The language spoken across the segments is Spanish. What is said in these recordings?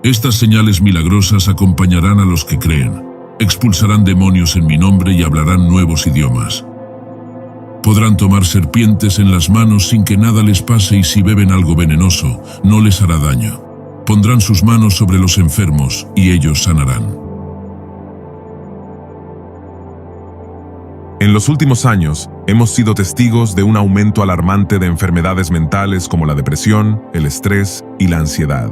Estas señales milagrosas acompañarán a los que creen. Expulsarán demonios en mi nombre y hablarán nuevos idiomas. Podrán tomar serpientes en las manos sin que nada les pase, y si beben algo venenoso, no les hará daño. Pondrán sus manos sobre los enfermos y ellos sanarán. En los últimos años, hemos sido testigos de un aumento alarmante de enfermedades mentales como la depresión, el estrés y la ansiedad.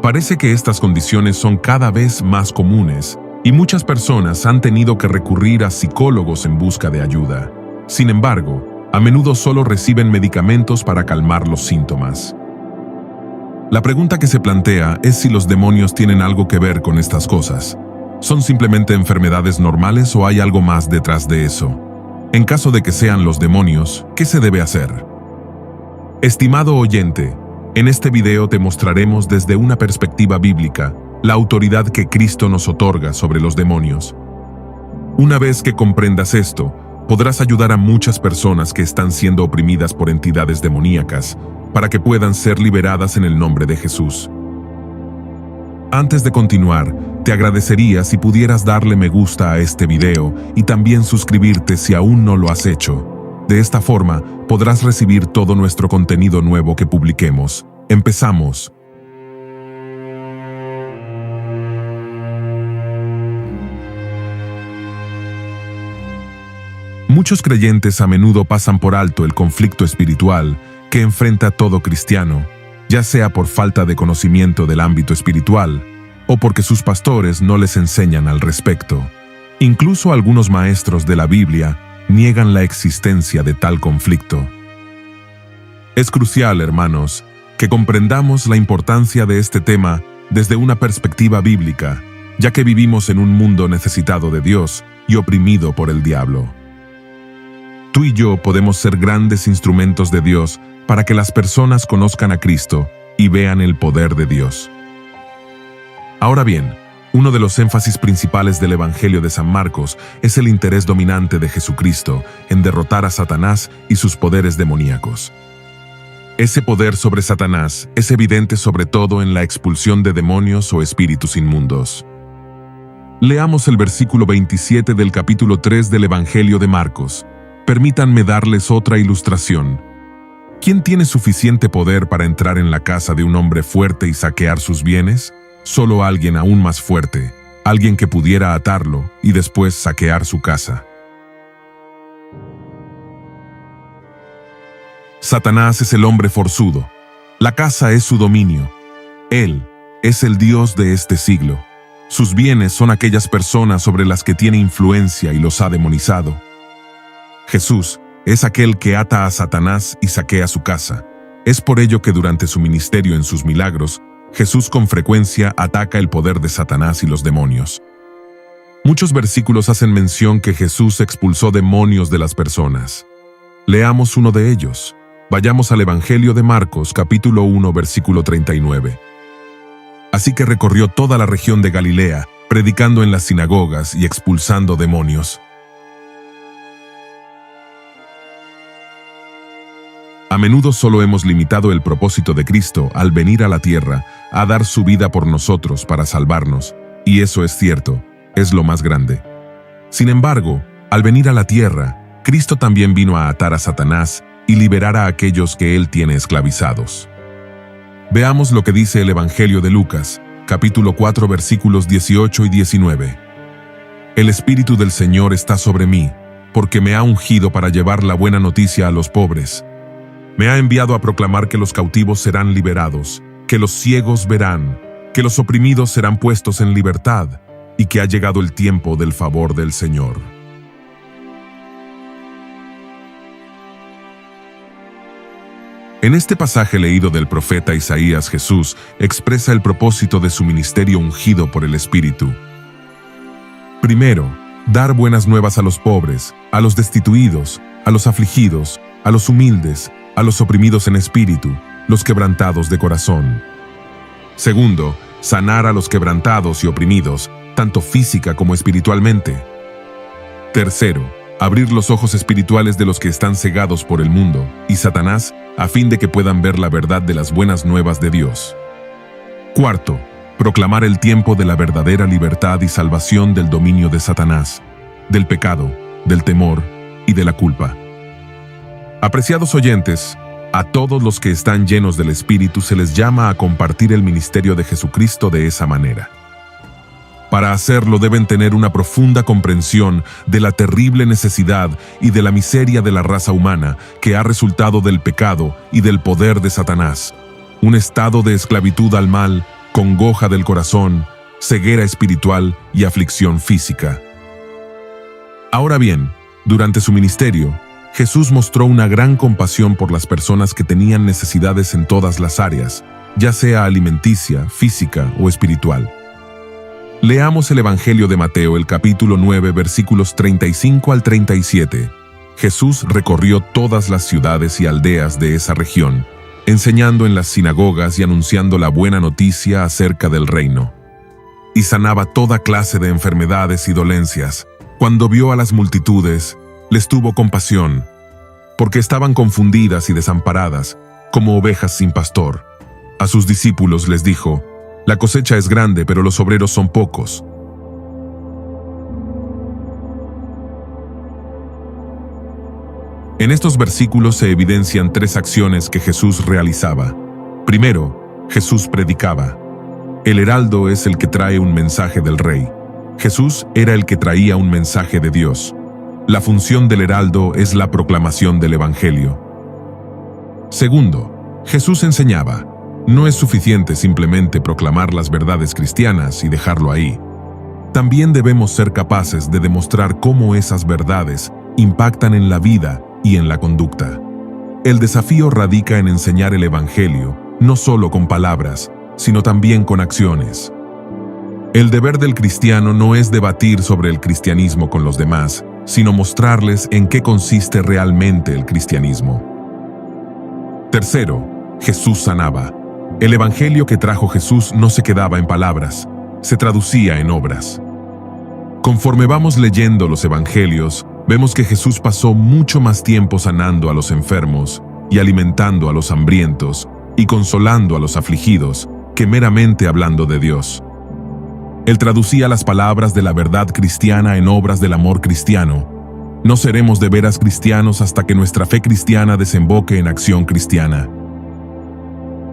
Parece que estas condiciones son cada vez más comunes y muchas personas han tenido que recurrir a psicólogos en busca de ayuda. Sin embargo, a menudo solo reciben medicamentos para calmar los síntomas. La pregunta que se plantea es si los demonios tienen algo que ver con estas cosas. ¿Son simplemente enfermedades normales o hay algo más detrás de eso? En caso de que sean los demonios, ¿qué se debe hacer? Estimado oyente, en este video te mostraremos desde una perspectiva bíblica la autoridad que Cristo nos otorga sobre los demonios. Una vez que comprendas esto, podrás ayudar a muchas personas que están siendo oprimidas por entidades demoníacas para que puedan ser liberadas en el nombre de Jesús. Antes de continuar, te agradecería si pudieras darle me gusta a este video y también suscribirte si aún no lo has hecho. De esta forma, podrás recibir todo nuestro contenido nuevo que publiquemos. Empezamos. Muchos creyentes a menudo pasan por alto el conflicto espiritual que enfrenta todo cristiano, ya sea por falta de conocimiento del ámbito espiritual o porque sus pastores no les enseñan al respecto. Incluso algunos maestros de la Biblia niegan la existencia de tal conflicto. Es crucial, hermanos, que comprendamos la importancia de este tema desde una perspectiva bíblica, ya que vivimos en un mundo necesitado de Dios y oprimido por el diablo. Tú y yo podemos ser grandes instrumentos de Dios para que las personas conozcan a Cristo y vean el poder de Dios. Ahora bien, uno de los énfasis principales del Evangelio de San Marcos es el interés dominante de Jesucristo en derrotar a Satanás y sus poderes demoníacos. Ese poder sobre Satanás es evidente sobre todo en la expulsión de demonios o espíritus inmundos. Leamos el versículo 27 del capítulo 3 del Evangelio de Marcos. Permítanme darles otra ilustración. ¿Quién tiene suficiente poder para entrar en la casa de un hombre fuerte y saquear sus bienes? Solo alguien aún más fuerte, alguien que pudiera atarlo y después saquear su casa. Satanás es el hombre forzudo. La casa es su dominio. Él es el Dios de este siglo. Sus bienes son aquellas personas sobre las que tiene influencia y los ha demonizado. Jesús es aquel que ata a Satanás y saquea su casa. Es por ello que durante su ministerio en sus milagros, Jesús con frecuencia ataca el poder de Satanás y los demonios. Muchos versículos hacen mención que Jesús expulsó demonios de las personas. Leamos uno de ellos. Vayamos al Evangelio de Marcos, capítulo 1, versículo 39. Así que recorrió toda la región de Galilea, predicando en las sinagogas y expulsando demonios. A menudo solo hemos limitado el propósito de Cristo al venir a la tierra, a dar su vida por nosotros para salvarnos, y eso es cierto, es lo más grande. Sin embargo, al venir a la tierra, Cristo también vino a atar a Satanás y liberar a aquellos que Él tiene esclavizados. Veamos lo que dice el Evangelio de Lucas, capítulo 4, versículos 18 y 19. El Espíritu del Señor está sobre mí, porque me ha ungido para llevar la buena noticia a los pobres. Me ha enviado a proclamar que los cautivos serán liberados, que los ciegos verán, que los oprimidos serán puestos en libertad, y que ha llegado el tiempo del favor del Señor. En este pasaje leído del profeta Isaías, Jesús expresa el propósito de su ministerio ungido por el Espíritu. Primero, dar buenas nuevas a los pobres, a los destituidos, a los afligidos, a los humildes, a los oprimidos en espíritu, los quebrantados de corazón. Segundo, sanar a los quebrantados y oprimidos, tanto física como espiritualmente. Tercero, abrir los ojos espirituales de los que están cegados por el mundo y Satanás, a fin de que puedan ver la verdad de las buenas nuevas de Dios. Cuarto, proclamar el tiempo de la verdadera libertad y salvación del dominio de Satanás, del pecado, del temor y de la culpa. Apreciados oyentes, a todos los que están llenos del Espíritu se les llama a compartir el ministerio de Jesucristo de esa manera. Para hacerlo deben tener una profunda comprensión de la terrible necesidad y de la miseria de la raza humana que ha resultado del pecado y del poder de Satanás, un estado de esclavitud al mal, congoja del corazón, ceguera espiritual y aflicción física. Ahora bien, durante su ministerio, Jesús mostró una gran compasión por las personas que tenían necesidades en todas las áreas, ya sea alimenticia, física o espiritual. Leamos el Evangelio de Mateo, el capítulo 9, versículos 35 al 37. Jesús recorrió todas las ciudades y aldeas de esa región, enseñando en las sinagogas y anunciando la buena noticia acerca del reino. Y sanaba toda clase de enfermedades y dolencias. Cuando vio a las multitudes, les tuvo compasión, porque estaban confundidas y desamparadas, como ovejas sin pastor. A sus discípulos les dijo: la cosecha es grande, pero los obreros son pocos. En estos versículos se evidencian tres acciones que Jesús realizaba. Primero, Jesús predicaba. El heraldo es el que trae un mensaje del rey. Jesús era el que traía un mensaje de Dios. La función del heraldo es la proclamación del Evangelio. Segundo, Jesús enseñaba. No es suficiente simplemente proclamar las verdades cristianas y dejarlo ahí. También debemos ser capaces de demostrar cómo esas verdades impactan en la vida y en la conducta. El desafío radica en enseñar el Evangelio, no solo con palabras, sino también con acciones. El deber del cristiano no es debatir sobre el cristianismo con los demás, sino mostrarles en qué consiste realmente el cristianismo. Tercero, Jesús sanaba. El Evangelio que trajo Jesús no se quedaba en palabras, se traducía en obras. Conforme vamos leyendo los Evangelios, vemos que Jesús pasó mucho más tiempo sanando a los enfermos y alimentando a los hambrientos y consolando a los afligidos que meramente hablando de Dios. Él traducía las palabras de la verdad cristiana en obras del amor cristiano. No seremos de veras cristianos hasta que nuestra fe cristiana desemboque en acción cristiana.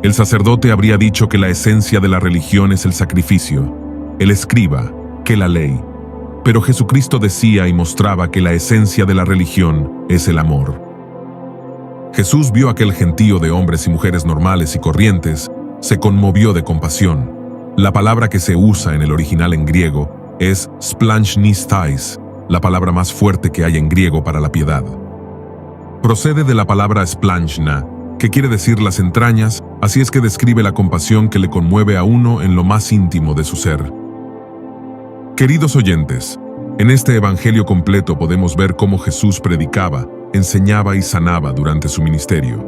El sacerdote habría dicho que la esencia de la religión es el sacrificio, el escriba, que la ley. Pero Jesucristo decía y mostraba que la esencia de la religión es el amor. Jesús vio aquel gentío de hombres y mujeres normales y corrientes, se conmovió de compasión. La palabra que se usa en el original en griego es splanchnistais, la palabra más fuerte que hay en griego para la piedad. Procede de la palabra splanchna, que quiere decir las entrañas, así es que describe la compasión que le conmueve a uno en lo más íntimo de su ser. Queridos oyentes, en este Evangelio completo podemos ver cómo Jesús predicaba, enseñaba y sanaba durante su ministerio.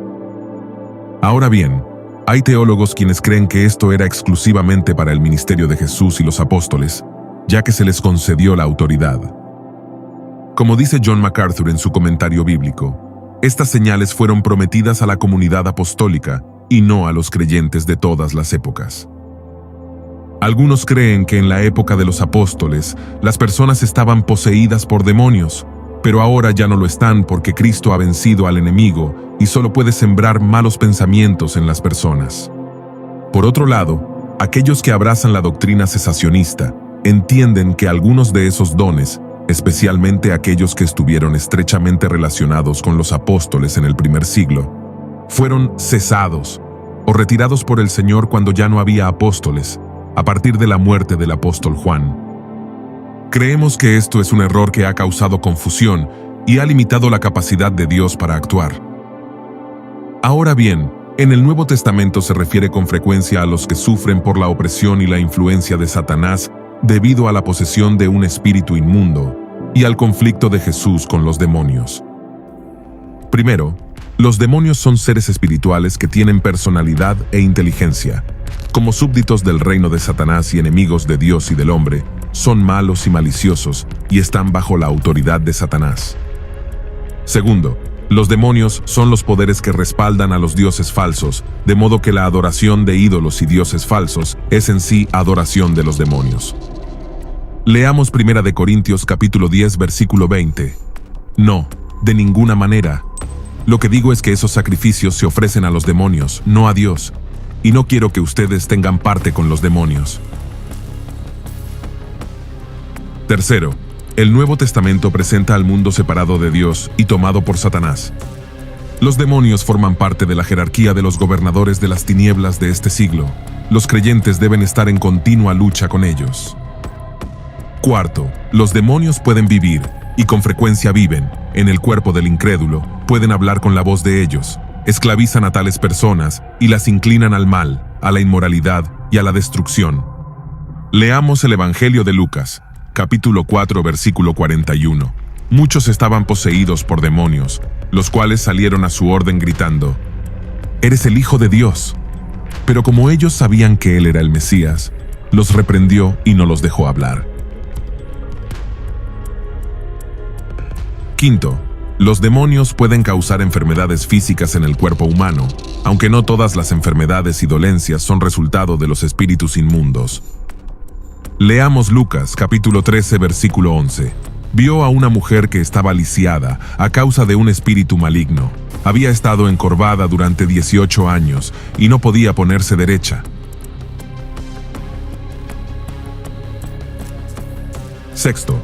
Ahora bien, hay teólogos quienes creen que esto era exclusivamente para el ministerio de Jesús y los apóstoles, ya que se les concedió la autoridad. Como dice John MacArthur en su comentario bíblico, estas señales fueron prometidas a la comunidad apostólica y no a los creyentes de todas las épocas. Algunos creen que en la época de los apóstoles, las personas estaban poseídas por demonios, pero ahora ya no lo están porque Cristo ha vencido al enemigo y solo puede sembrar malos pensamientos en las personas. Por otro lado, aquellos que abrazan la doctrina cesacionista entienden que algunos de esos dones, especialmente aquellos que estuvieron estrechamente relacionados con los apóstoles en el primer siglo, fueron cesados o retirados por el Señor cuando ya no había apóstoles, a partir de la muerte del apóstol Juan. Creemos que esto es un error que ha causado confusión y ha limitado la capacidad de Dios para actuar. Ahora bien, en el Nuevo Testamento se refiere con frecuencia a los que sufren por la opresión y la influencia de Satanás debido a la posesión de un espíritu inmundo y al conflicto de Jesús con los demonios. Primero, los demonios son seres espirituales que tienen personalidad e inteligencia. Como súbditos del reino de Satanás y enemigos de Dios y del hombre, son malos y maliciosos y están bajo la autoridad de Satanás. Segundo, Los demonios son los poderes que respaldan a los dioses falsos, de modo que la adoración de ídolos y dioses falsos es en sí adoración de los demonios. Leamos 1 de Corintios capítulo 10 versículo 20. No, de ninguna manera. Lo que digo es que esos sacrificios se ofrecen a los demonios, no a Dios, y no quiero que ustedes tengan parte con los demonios. Tercero, el Nuevo Testamento presenta al mundo separado de Dios y tomado por Satanás. Los demonios forman parte de la jerarquía de los gobernadores de las tinieblas de este siglo. Los creyentes deben estar en continua lucha con ellos. Cuarto, los demonios pueden vivir, y con frecuencia viven, en el cuerpo del incrédulo, pueden hablar con la voz de ellos, esclavizan a tales personas y las inclinan al mal, a la inmoralidad y a la destrucción. Leamos el Evangelio de Lucas, capítulo 4, versículo 41. Muchos estaban poseídos por demonios, los cuales salieron a su orden gritando: «¡Eres el Hijo de Dios!». Pero como ellos sabían que él era el Mesías, los reprendió y no los dejó hablar. Quinto, los demonios pueden causar enfermedades físicas en el cuerpo humano, aunque no todas las enfermedades y dolencias son resultado de los espíritus inmundos. Leamos Lucas, capítulo 13, versículo 11. Vio a una mujer que estaba lisiada a causa de un espíritu maligno. Había estado encorvada durante 18 años y no podía ponerse derecha. Sexto,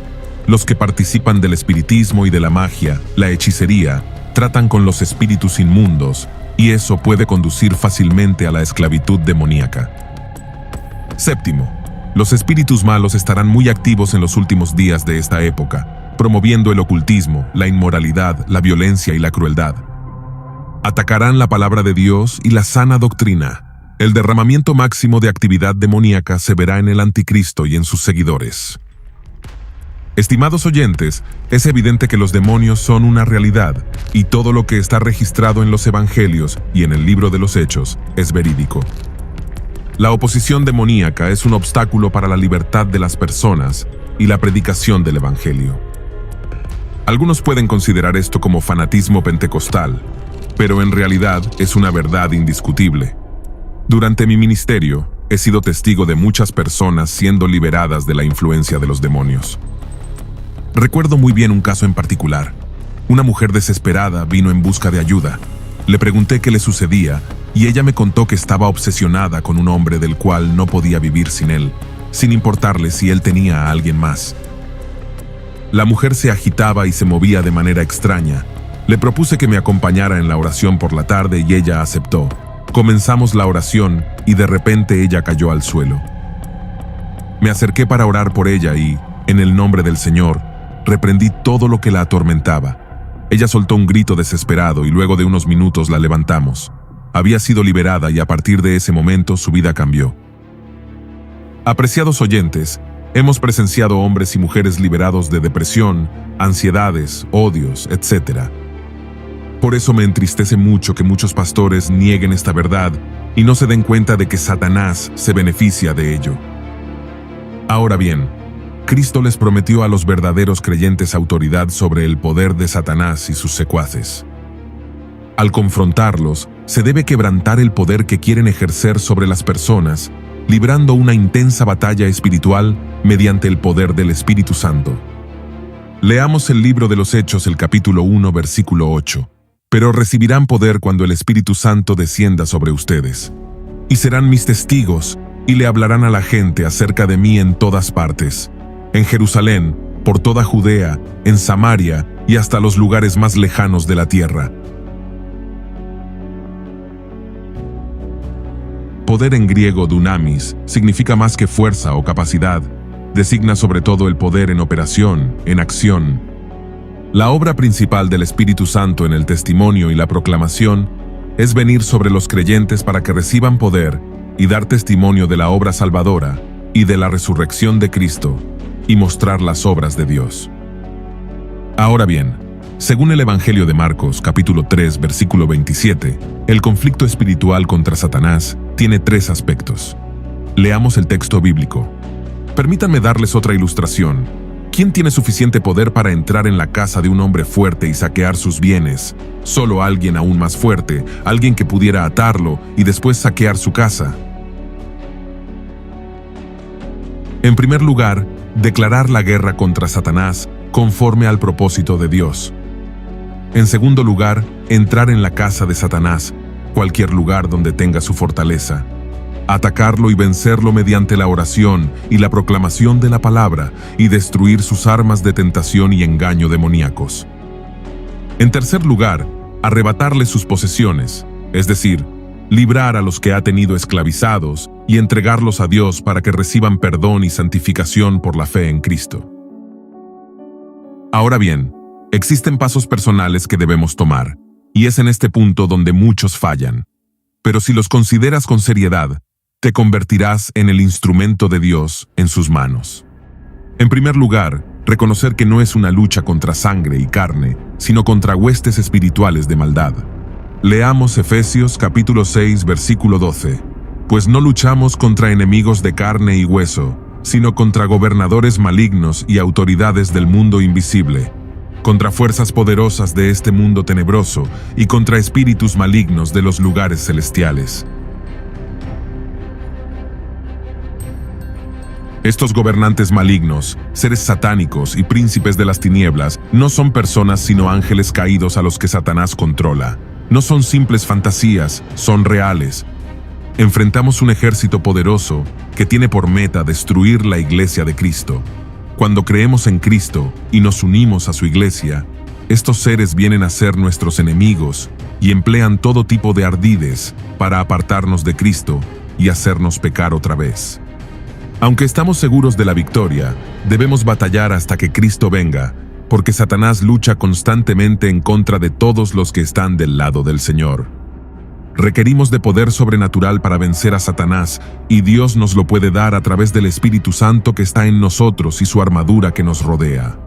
los que participan del espiritismo y de la magia, la hechicería, tratan con los espíritus inmundos, y eso puede conducir fácilmente a la esclavitud demoníaca. Séptimo, los espíritus malos estarán muy activos en los últimos días de esta época, promoviendo el ocultismo, la inmoralidad, la violencia y la crueldad. Atacarán la palabra de Dios y la sana doctrina. El derramamiento máximo de actividad demoníaca se verá en el anticristo y en sus seguidores. Estimados oyentes, es evidente que los demonios son una realidad, y todo lo que está registrado en los Evangelios y en el libro de los Hechos es verídico. La oposición demoníaca es un obstáculo para la libertad de las personas y la predicación del Evangelio. Algunos pueden considerar esto como fanatismo pentecostal, pero en realidad es una verdad indiscutible. Durante mi ministerio, he sido testigo de muchas personas siendo liberadas de la influencia de los demonios. Recuerdo muy bien un caso en particular. Una mujer desesperada vino en busca de ayuda. Le pregunté qué le sucedía y ella me contó que estaba obsesionada con un hombre del cual no podía vivir sin él, sin importarle si él tenía a alguien más. La mujer se agitaba y se movía de manera extraña. Le propuse que me acompañara en la oración por la tarde y ella aceptó. Comenzamos la oración y de repente ella cayó al suelo. Me acerqué para orar por ella y, en el nombre del Señor, reprendí todo lo que la atormentaba. Ella soltó un grito desesperado y luego de unos minutos la levantamos. Había sido liberada y a partir de ese momento su vida cambió. Apreciados oyentes, hemos presenciado hombres y mujeres liberados de depresión, ansiedades, odios, etc. Por eso me entristece mucho que muchos pastores nieguen esta verdad y no se den cuenta de que Satanás se beneficia de ello. Ahora bien, Cristo les prometió a los verdaderos creyentes autoridad sobre el poder de Satanás y sus secuaces. Al confrontarlos, se debe quebrantar el poder que quieren ejercer sobre las personas, librando una intensa batalla espiritual mediante el poder del Espíritu Santo. Leamos el libro de los Hechos, el capítulo 1, versículo 8. Pero recibirán poder cuando el Espíritu Santo descienda sobre ustedes. Y serán mis testigos, y le hablarán a la gente acerca de mí en todas partes. En Jerusalén, por toda Judea, en Samaria y hasta los lugares más lejanos de la tierra. Poder en griego dunamis significa más que fuerza o capacidad, designa sobre todo el poder en operación, en acción. La obra principal del Espíritu Santo en el testimonio y la proclamación es venir sobre los creyentes para que reciban poder y dar testimonio de la obra salvadora y de la resurrección de Cristo, y mostrar las obras de Dios. Ahora bien, según el Evangelio de Marcos, capítulo 3, versículo 27, el conflicto espiritual contra Satanás tiene 3 aspectos. Leamos el texto bíblico. Permítanme darles otra ilustración. ¿Quién tiene suficiente poder para entrar en la casa de un hombre fuerte y saquear sus bienes? Solo alguien aún más fuerte, alguien que pudiera atarlo y después saquear su casa. En primer lugar, declarar la guerra contra Satanás conforme al propósito de Dios. En segundo lugar, entrar en la casa de Satanás, cualquier lugar donde tenga su fortaleza. Atacarlo y vencerlo mediante la oración y la proclamación de la palabra y destruir sus armas de tentación y engaño demoníacos. En tercer lugar, arrebatarle sus posesiones, es decir, librar a los que ha tenido esclavizados y entregarlos a Dios para que reciban perdón y santificación por la fe en Cristo. Ahora bien, existen pasos personales que debemos tomar, y es en este punto donde muchos fallan. Pero si los consideras con seriedad, te convertirás en el instrumento de Dios en sus manos. En primer lugar, reconocer que no es una lucha contra sangre y carne, sino contra huestes espirituales de maldad. Leamos Efesios capítulo 6, versículo 12. Pues no luchamos contra enemigos de carne y hueso, sino contra gobernadores malignos y autoridades del mundo invisible, contra fuerzas poderosas de este mundo tenebroso y contra espíritus malignos de los lugares celestiales. Estos gobernantes malignos, seres satánicos y príncipes de las tinieblas, no son personas sino ángeles caídos a los que Satanás controla. No son simples fantasías, son reales. Enfrentamos un ejército poderoso que tiene por meta destruir la iglesia de Cristo. Cuando creemos en Cristo y nos unimos a su iglesia, estos seres vienen a ser nuestros enemigos y emplean todo tipo de ardides para apartarnos de Cristo y hacernos pecar otra vez. Aunque estamos seguros de la victoria, debemos batallar hasta que Cristo venga, porque Satanás lucha constantemente en contra de todos los que están del lado del Señor. Requerimos de poder sobrenatural para vencer a Satanás, y Dios nos lo puede dar a través del Espíritu Santo que está en nosotros y su armadura que nos rodea.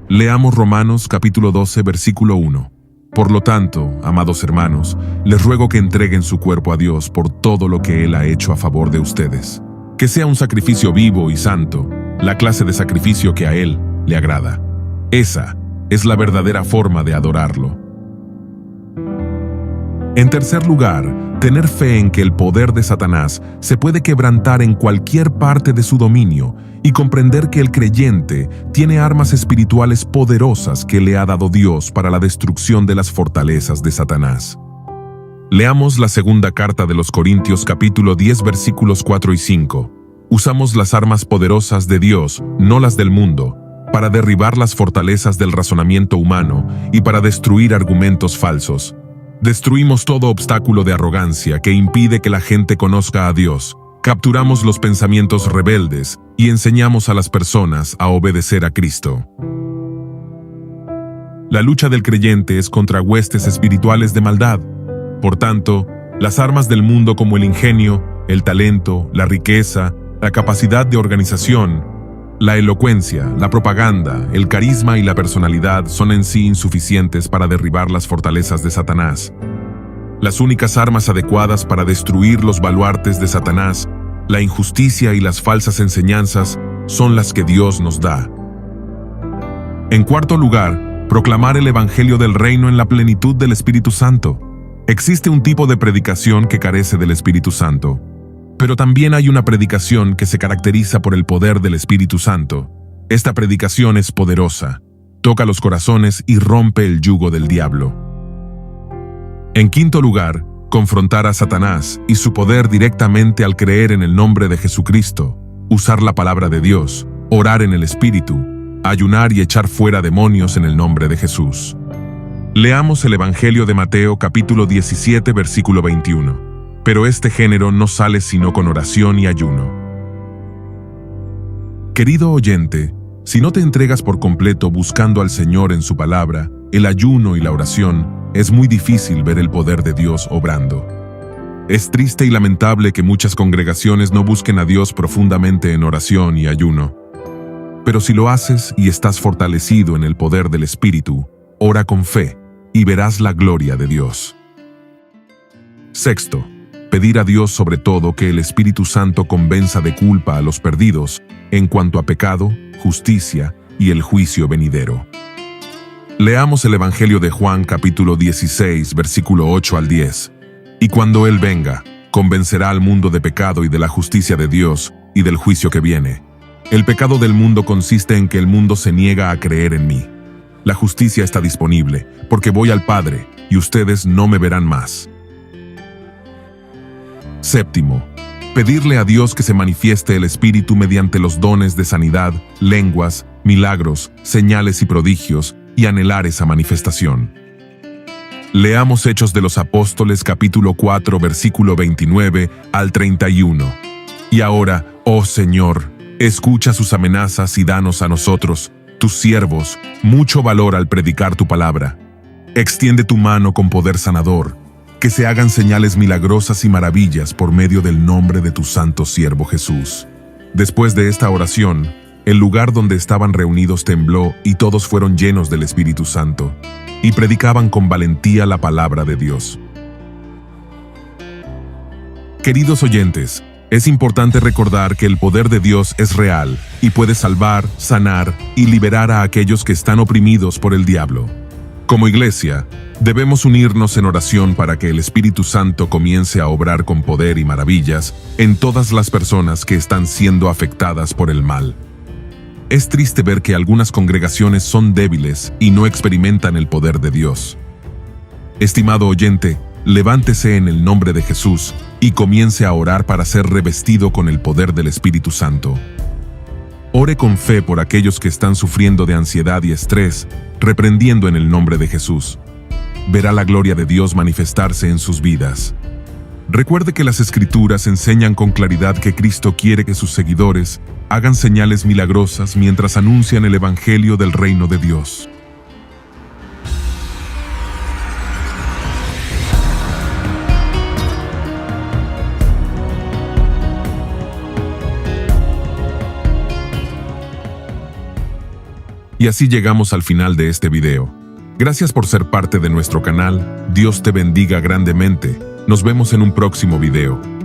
Leamos Romanos capítulo 12, versículo 1. Por lo tanto, amados hermanos, les ruego que entreguen su cuerpo a Dios por todo lo que Él ha hecho a favor de ustedes. Que sea un sacrificio vivo y santo, la clase de sacrificio que a Él le agrada. Esa es la verdadera forma de adorarlo. En tercer lugar, tener fe en que el poder de Satanás se puede quebrantar en cualquier parte de su dominio y comprender que el creyente tiene armas espirituales poderosas que le ha dado Dios para la destrucción de las fortalezas de Satanás. Leamos la segunda carta de los Corintios capítulo 10 versículos 4 y 5. Usamos las armas poderosas de Dios, no las del mundo, para derribar las fortalezas del razonamiento humano y para destruir argumentos falsos. Destruimos todo obstáculo de arrogancia que impide que la gente conozca a Dios. Capturamos los pensamientos rebeldes y enseñamos a las personas a obedecer a Cristo. La lucha del creyente es contra huestes espirituales de maldad. Por tanto, las armas del mundo como el ingenio, el talento, la riqueza, la capacidad de organización, la elocuencia, la propaganda, el carisma y la personalidad son en sí insuficientes para derribar las fortalezas de Satanás. Las únicas armas adecuadas para destruir los baluartes de Satanás, la injusticia y las falsas enseñanzas, son las que Dios nos da. En cuarto lugar, proclamar el Evangelio del Reino en la plenitud del Espíritu Santo. Existe un tipo de predicación que carece del Espíritu Santo, pero también hay una predicación que se caracteriza por el poder del Espíritu Santo. Esta predicación es poderosa, toca los corazones y rompe el yugo del diablo. En quinto lugar, confrontar a Satanás y su poder directamente al creer en el nombre de Jesucristo, usar la palabra de Dios, orar en el Espíritu, ayunar y echar fuera demonios en el nombre de Jesús. Leamos el Evangelio de Mateo capítulo 17 versículo 21. Pero este género no sale sino con oración y ayuno. Querido oyente, si no te entregas por completo buscando al Señor en su palabra, el ayuno y la oración, es muy difícil ver el poder de Dios obrando. Es triste y lamentable que muchas congregaciones no busquen a Dios profundamente en oración y ayuno. Pero si lo haces y estás fortalecido en el poder del Espíritu, ora con fe y verás la gloria de Dios. Sexto, pedir a Dios sobre todo que el Espíritu Santo convenza de culpa a los perdidos en cuanto a pecado, justicia y el juicio venidero. Leamos el Evangelio de Juan capítulo 16, versículo 8 al 10. Y cuando Él venga, convencerá al mundo de pecado y de la justicia de Dios y del juicio que viene. El pecado del mundo consiste en que el mundo se niega a creer en mí. La justicia está disponible, porque voy al Padre, y ustedes no me verán más. Séptimo, pedirle a Dios que se manifieste el Espíritu mediante los dones de sanidad, lenguas, milagros, señales y prodigios, y anhelar esa manifestación. Leamos Hechos de los Apóstoles capítulo 4, versículo 29 al 31. Y ahora, oh Señor, escucha sus amenazas y danos a nosotros, tus siervos, mucho valor al predicar tu palabra. Extiende tu mano con poder sanador, que se hagan señales milagrosas y maravillas por medio del nombre de tu santo siervo Jesús. Después de esta oración, el lugar donde estaban reunidos tembló y todos fueron llenos del Espíritu Santo, y predicaban con valentía la palabra de Dios. Queridos oyentes, es importante recordar que el poder de Dios es real y puede salvar, sanar y liberar a aquellos que están oprimidos por el diablo. Como iglesia, debemos unirnos en oración para que el Espíritu Santo comience a obrar con poder y maravillas en todas las personas que están siendo afectadas por el mal. Es triste ver que algunas congregaciones son débiles y no experimentan el poder de Dios. Estimado oyente, levántese en el nombre de Jesús y comience a orar para ser revestido con el poder del Espíritu Santo. Ore con fe por aquellos que están sufriendo de ansiedad y estrés, reprendiendo en el nombre de Jesús. Verá la gloria de Dios manifestarse en sus vidas. Recuerde que las Escrituras enseñan con claridad que Cristo quiere que sus seguidores hagan señales milagrosas mientras anuncian el Evangelio del reino de Dios. Y así llegamos al final de este video. Gracias por ser parte de nuestro canal. Dios te bendiga grandemente. Nos vemos en un próximo video.